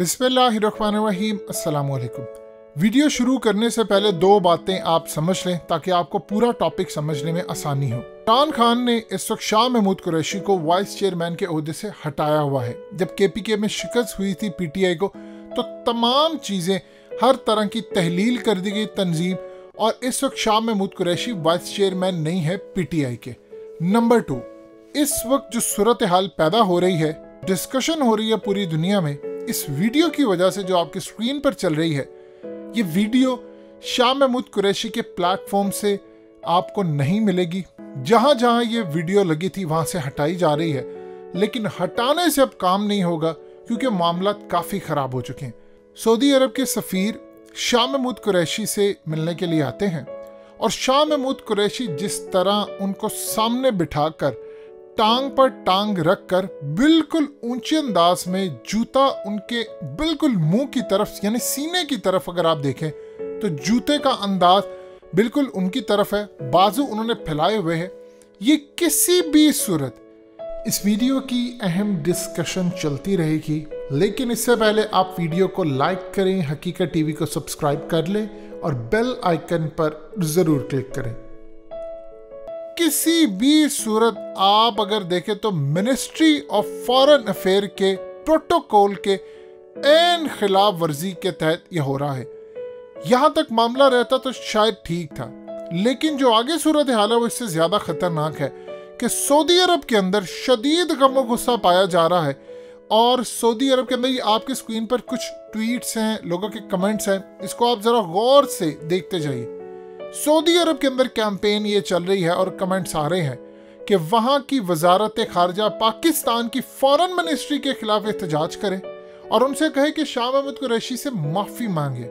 बिस्मिल्लाहिर्रहमानिर्रहीम। अस्सलामु अलैकुम। वीडियो शुरू करने से पहले दो बातें आप समझ लें ताकि आपको पूरा टॉपिक समझने में आसानी हो। इमरान खान ने इस वक्त शाह महमूद कुरैशी को वाइस चेयरमैन के ओहदे से हटाया हुआ है। जब केपीके में शिकस्त हुई थी पीटीआई को तो तमाम चीज़ें हर तरह की तहलील कर दी गई तंजीम, और इस वक्त शाह महमूद कुरैशी वाइस चेयरमैन नहीं है पीटीआई के। नंबर 2, इस वक्त जो सूरत हाल पैदा हो रही है, डिस्कशन हो रही है पूरी दुनिया में, इस वीडियो की वजह से जो आपकी स्क्रीन पर चल रही है, ये वीडियो शाह महमूद कुरैशी के प्लेटफॉर्म से आपको नहीं मिलेगी। जहां जहां ये वीडियो लगी थी वहां से हटाई जा रही है, लेकिन हटाने से अब काम नहीं होगा क्योंकि मामला काफ़ी ख़राब हो चुके हैं। सऊदी अरब के सफ़ीर शाह महमूद कुरैशी से मिलने के लिए आते हैं और शाह महमूद कुरैशी जिस तरह उनको सामने बिठाकर टांग पर टांग रखकर बिल्कुल ऊंचे अंदाज में जूता उनके बिल्कुल मुंह की तरफ यानी सीने की तरफ अगर आप देखें तो जूते का अंदाज बिल्कुल उनकी तरफ है, बाजू उन्होंने फैलाए हुए हैं। ये किसी भी सूरत इस वीडियो की अहम डिस्कशन चलती रहेगी, लेकिन इससे पहले आप वीडियो को लाइक करें, हकीकत टीवी को सब्सक्राइब कर लें और बेल आइकन पर ज़रूर क्लिक करें। किसी भी सूरत आप अगर देखें तो मिनिस्ट्री ऑफ फॉरेन अफेयर के प्रोटोकॉल के एन खिलाफ वर्जी के तहत यह हो रहा है। यहां तक मामला रहता तो शायद ठीक था, लेकिन जो आगे सूरत हाल है वो इससे ज्यादा खतरनाक है कि सऊदी अरब के अंदर शदीद गम गुस्सा पाया जा रहा है। और सऊदी अरब के अंदर ये आपकी स्क्रीन पर कुछ ट्वीट्स हैं, लोगों के कमेंट्स हैं, इसको आप जरा गौर से देखते जाइए। सऊदी अरब के अंदर कैंपेन ये चल रही है और कमेंट्स आ रहे हैं कि वहां की वजारत खारजा पाकिस्तान की फॉरेन मिनिस्ट्री के खिलाफ एहतजाज करे और उनसे कहे कि शाह महमूद कुरैशी से माफी मांगे,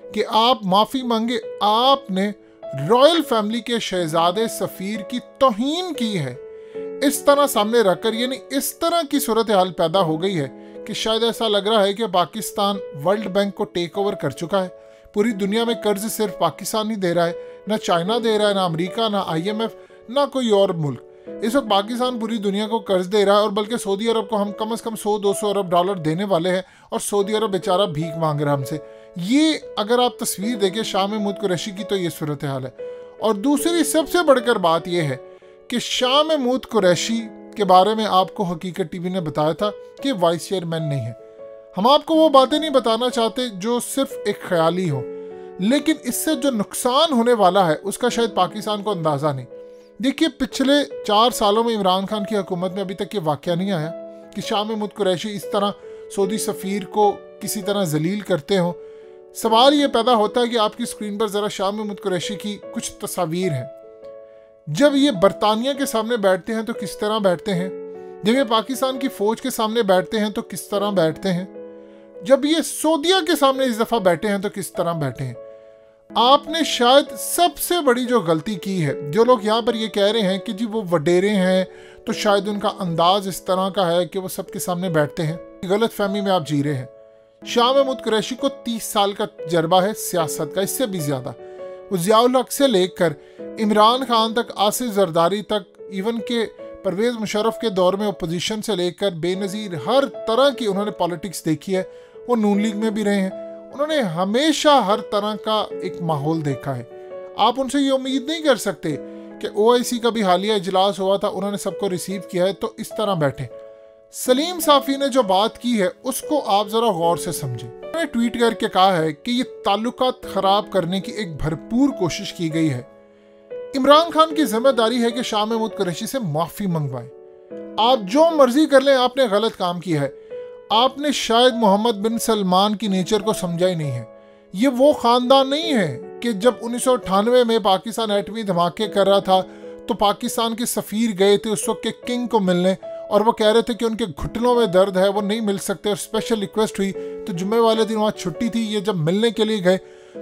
कि आप माफी मांगे, आपने रॉयल फैमिली के शहजादे सफीर की तौहीन की है। इस तरह सामने रखकर यानी इस तरह की सूरत हाल पैदा हो गई है कि शायद ऐसा लग रहा है कि पाकिस्तान वर्ल्ड बैंक को टेक ओवर कर चुका है। पूरी दुनिया में कर्ज सिर्फ पाकिस्तान ही दे रहा है, ना चाइना दे रहा है, ना अमेरिका, ना IMF, ना कोई और मुल्क। इस वक्त पाकिस्तान पूरी दुनिया को कर्ज दे रहा है और बल्कि सऊदी अरब को हम कम से कम 100-200 अरब डॉलर देने वाले हैं और सऊदी अरब बेचारा भीख मांग रहा है हमसे। ये अगर आप तस्वीर देखें शाह महमूद कुरैशी की तो ये सूरत हाल है। और दूसरी सबसे बढ़कर बात यह है कि शाह महमूद कुरैशी के बारे में आपको हकीकत टीवी ने बताया था कि वाइस चेयरमैन नहीं है। हम आपको वो बातें नहीं बताना चाहते जो सिर्फ एक ख्याली हो, लेकिन इससे जो नुकसान होने वाला है उसका शायद पाकिस्तान को अंदाज़ा नहीं। देखिए, पिछले 4 सालों में इमरान खान की हुकूमत में अभी तक ये वाक़या नहीं आया कि शाह महमूद कुरैशी इस तरह सऊदी सफ़ीर को किसी तरह जलील करते हों। सवाल ये पैदा होता है कि आपकी स्क्रीन पर ज़रा शाह महमूद कुरैशी की कुछ तस्वीर हैं। जब ये बरतानिया के सामने बैठते हैं तो किस तरह बैठते हैं, जब ये पाकिस्तान की फ़ौज के सामने बैठते हैं तो किस तरह बैठते हैं, जब ये सऊदिया के सामने इस दफ़ा बैठे हैं तो किस तरह बैठे हैं। आपने शायद सबसे बड़ी जो गलती की है, जो लोग यहाँ पर ये कह रहे हैं कि जी वो वडेरे हैं तो शायद उनका अंदाज इस तरह का है कि वो सबके सामने बैठते हैं, गलत फहमी में आप जी रहे हैं। शाह महमूद कुरैशी को 30 साल का तजर्बा है सियासत का, इससे भी ज़्यादा। वो ज़ियाउल हक से लेकर इमरान खान तक, आसिफ जरदारी तक, इवन के परवेज़ मुशर्रफ के दौर में अपोजिशन से लेकर बेनज़ीर हर तरह की उन्होंने पॉलिटिक्स देखी है। वो नून लीग में भी रहे हैं, उन्होंने हमेशा हर तरह का एक माहौल देखा है। आप उनसे ये उम्मीद नहीं कर सकते कि OIC का भी हालिया इजलास हुआ था, उन्होंने सबको रिसीव किया है तो इस तरह बैठे। सलीम साफ़ी ने जो बात की है उसको आप ज़रा गौर से समझें। उन्होंने ट्वीट करके कहा है कि ये ताल्लुकात ख़राब करने की एक भरपूर कोशिश की गई है। इमरान खान की जिम्मेदारी है कि शाह महमूद कुरैशी से माफ़ी मंगवाएं। आप जो मर्जी कर लें, आपने गलत काम किया है। आपने शायद मोहम्मद बिन सलमान की नेचर को समझा ही नहीं है। ये वो ख़ानदान नहीं है कि जब 1998 में पाकिस्तान एटमी धमाके कर रहा था तो पाकिस्तान के सफ़ीर गए थे उस वक्त के किंग को मिलने और वो कह रहे थे कि उनके घुटनों में दर्द है, वो नहीं मिल सकते, और स्पेशल रिक्वेस्ट हुई तो जुम्मे वाले दिन वहाँ छुट्टी थी। ये जब मिलने के लिए गए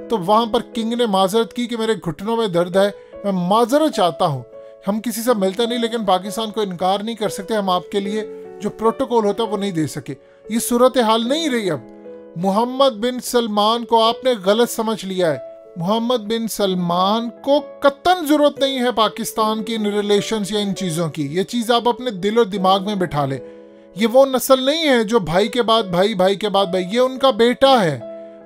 तो वहाँ पर किंग ने माजरत की कि मेरे घुटनों में दर्द है, मैं माजरत चाहता हूँ। हम किसी से मिलते नहीं, लेकिन पाकिस्तान को इनकार नहीं कर सकते, हम आपके लिए जो प्रोटोकॉल होता है वो नहीं दे सके। ये सूरत हाल नहीं रही। अब मोहम्मद बिन सलमान को आपने गलत समझ लिया है। मोहम्मद बिन सलमान को कतन जरूरत नहीं है पाकिस्तान की इन रिलेशंस या इन चीज़ों की। ये चीज़ आप अपने दिल और दिमाग में बिठा लें। ये वो नस्ल नहीं है जो भाई के बाद भाई, भाई के बाद भाई, ये उनका बेटा है।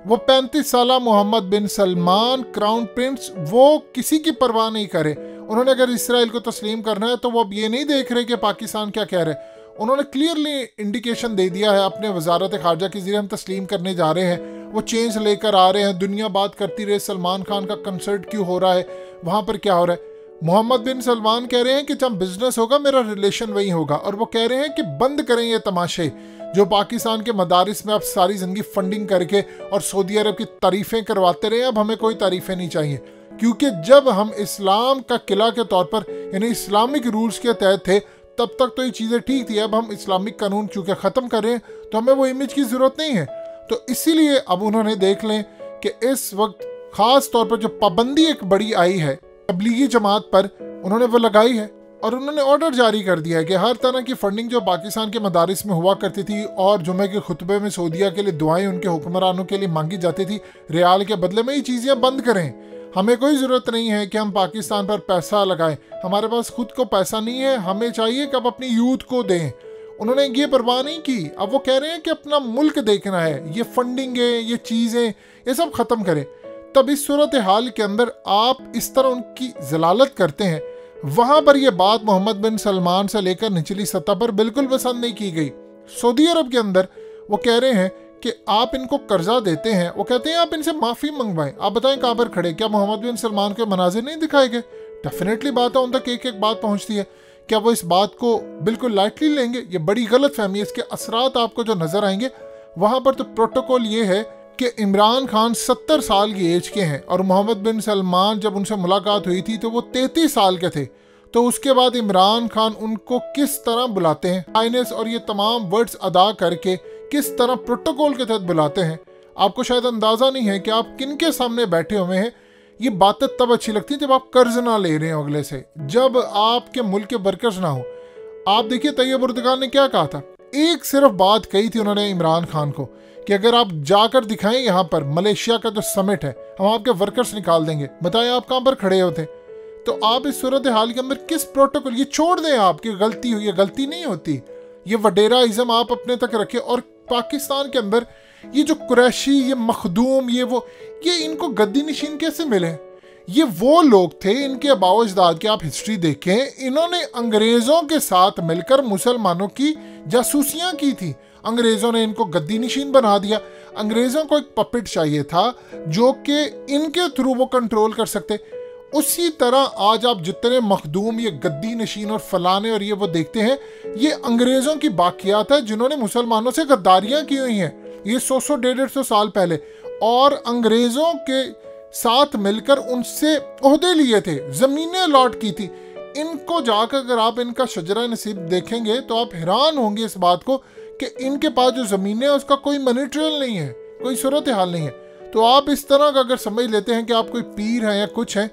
वो 35 साल मोहम्मद बिन सलमान क्राउन प्रिंस, वो किसी की परवाह नहीं करे। उन्होंने अगर इसराइल को तस्लीम करना है तो वो अब ये नहीं देख रहे कि पाकिस्तान क्या कह रहे। उन्होंने क्लियरली इंडिकेशन दे दिया है अपने वजारत खारजा के जरिए, हम तस्लीम करने जा रहे हैं। वो चेंज लेकर आ रहे हैं। दुनिया बात करती रहे सलमान खान का कंसर्ट क्यों हो रहा है, वहाँ पर क्या हो रहा है। मोहम्मद बिन सलमान कह रहे हैं कि जब बिजनेस होगा मेरा रिलेशन वही होगा, और वो कह रहे हैं कि बंद करें ये तमाशे जो पाकिस्तान के मदारिस में आप सारी जिंदगी फंडिंग करके और सऊदी अरब की तारीफें करवाते रहे। अब हमें कोई तारीफें नहीं चाहिए, क्योंकि जब हम इस्लाम का किला के तौर पर यानी इस्लामिक रूल्स के तहत थे तब तक तो ये चीज़ें ठीक थी। अब हम इस्लामिक कानून चूँकि ख़त्म कर रहे हैं तो हमें वो इमेज की ज़रूरत नहीं है। तो इसीलिए अब उन्होंने देख लें कि इस वक्त ख़ास तौर पर जो पाबंदी एक बड़ी आई है तबलीगी जमात पर, उन्होंने वो लगाई है और उन्होंने ऑर्डर जारी कर दिया है कि हर तरह की फंडिंग जो पाकिस्तान के मदारिस में हुआ करती थी और जुमे के खुतबे में सऊदीया के लिए दुआएं उनके हुक्मरानों के लिए मांगी जाती थी रियाल के बदले में, ये चीज़ें बंद करें। हमें कोई ज़रूरत नहीं है कि हम पाकिस्तान पर पैसा लगाएं, हमारे पास खुद को पैसा नहीं है, हमें चाहिए कि अब अपनी यूथ को दें। उन्होंने ये परवाह नहीं की। अब वो कह रहे हैं कि अपना मुल्क देखना है, ये फंडिंग है, ये चीज़ें, ये सब ख़त्म करें। तब इस सूरत हाल के अंदर आप इस तरह उनकी जलालत करते हैं, वहाँ पर यह बात मोहम्मद बिन सलमान से लेकर निचली सतह पर बिल्कुल पसंद नहीं की गई। सऊदी अरब के अंदर वो कह रहे हैं कि आप इनको कर्जा देते हैं, वो कहते हैं आप इनसे माफ़ी मंगवाएं। आप बताएं कहाँ पर खड़े, क्या मोहम्मद बिन सलमान के मनाजिर नहीं दिखाए गए? डेफिनेटली बात है, उन तक एक एक बात पहुँचती है। क्या वो इस बात को बिल्कुल लाइटली लेंगे? ये बड़ी गलत फहमी है। इसके असरात आपको जो नज़र आएंगे वहाँ पर तो प्रोटोकॉल ये है कि इमरान खान 70 साल की एज के हैं और मोहम्मद बिन सलमान जब उनसे मुलाकात हुई थी तो वो 33 साल के थे। तो उसके बाद इमरान खान उनको किस तरह बुलाते हैं, आईनेस और ये तमाम वर्ड्स अदा करके किस तरह प्रोटोकॉल के तहत बुलाते हैं, आपको शायद अंदाज़ा नहीं है कि आप किन के सामने बैठे हुए हैं। ये बातें तब अच्छी लगती हैं जब आप कर्ज ना ले रहे हो अगले से, जब आपके मुल्क के वर्कर्स ना हो। आप देखिए तैयब उर्दगान ने क्या कहा था, एक सिर्फ बात कही थी उन्होंने इमरान खान को कि अगर आप जाकर दिखाएं यहाँ पर मलेशिया का जो समिट है, हम आपके वर्कर्स निकाल देंगे। बताएं आप कहाँ पर खड़े होते। तो आप इस सूरत हाल के अंदर किस प्रोटोकॉल, ये छोड़ दें आपकी गलती हुई, ये गलती नहीं होती, ये वडेराइज्म आप अपने तक रखें। और पाकिस्तान के अंदर ये जो कुरैशी, ये मखदूम, ये इनको गद्दी नशीन कैसे मिले? ये वो लोग थे, इनके आबाओ अजदाद की आप हिस्ट्री देखें, इन्होंने अंग्रेज़ों के साथ मिलकर मुसलमानों की जासूसियाँ की थी। अंग्रेज़ों ने इनको गद्दी नशीन बना दिया। अंग्रेज़ों को एक पपेट चाहिए था जो कि इनके थ्रू वो कंट्रोल कर सकते। उसी तरह आज आप जितने मखदूम, ये गद्दी नशीन और फलाने और ये वो देखते हैं, ये अंग्रेज़ों की बाकियात है जिन्होंने मुसलमानों से गद्दारियाँ की हुई हैं। ये 100-150 साल पहले, और अंग्रेज़ों के साथ मिलकर उनसे ओहदे लिए थे, ज़मीनें अलॉट की थी। इनको जाकर अगर आप इनका शजरा नसीब देखेंगे तो आप हैरान होंगे इस बात को कि इनके पास जो ज़मीनें है उसका कोई मनी ट्रेल नहीं है, कोई सूरत हाल नहीं है। तो आप इस तरह का अगर समझ लेते हैं कि आप कोई पीर हैं या कुछ हैं,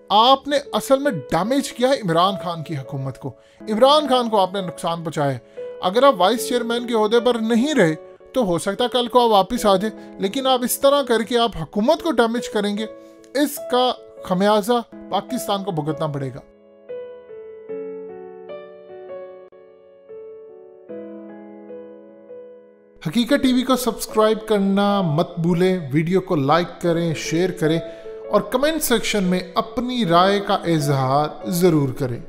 आपने असल में डैमेज किया है इमरान खान की हुकूमत को। इमरान खान को आपने नुकसान पहुंचाया है। अगर आप वाइस चेयरमैन के ओहदे पर नहीं रहे तो हो सकता है कल को आप वापस आ जाए, लेकिन आप इस तरह करके आप हुकूमत को डैमेज करेंगे, इसका खमियाजा पाकिस्तान को भुगतना पड़ेगा। हकीकत टीवी को सब्सक्राइब करना मत भूलें, वीडियो को लाइक करें, शेयर करें और कमेंट सेक्शन में अपनी राय का इजहार ज़रूर करें।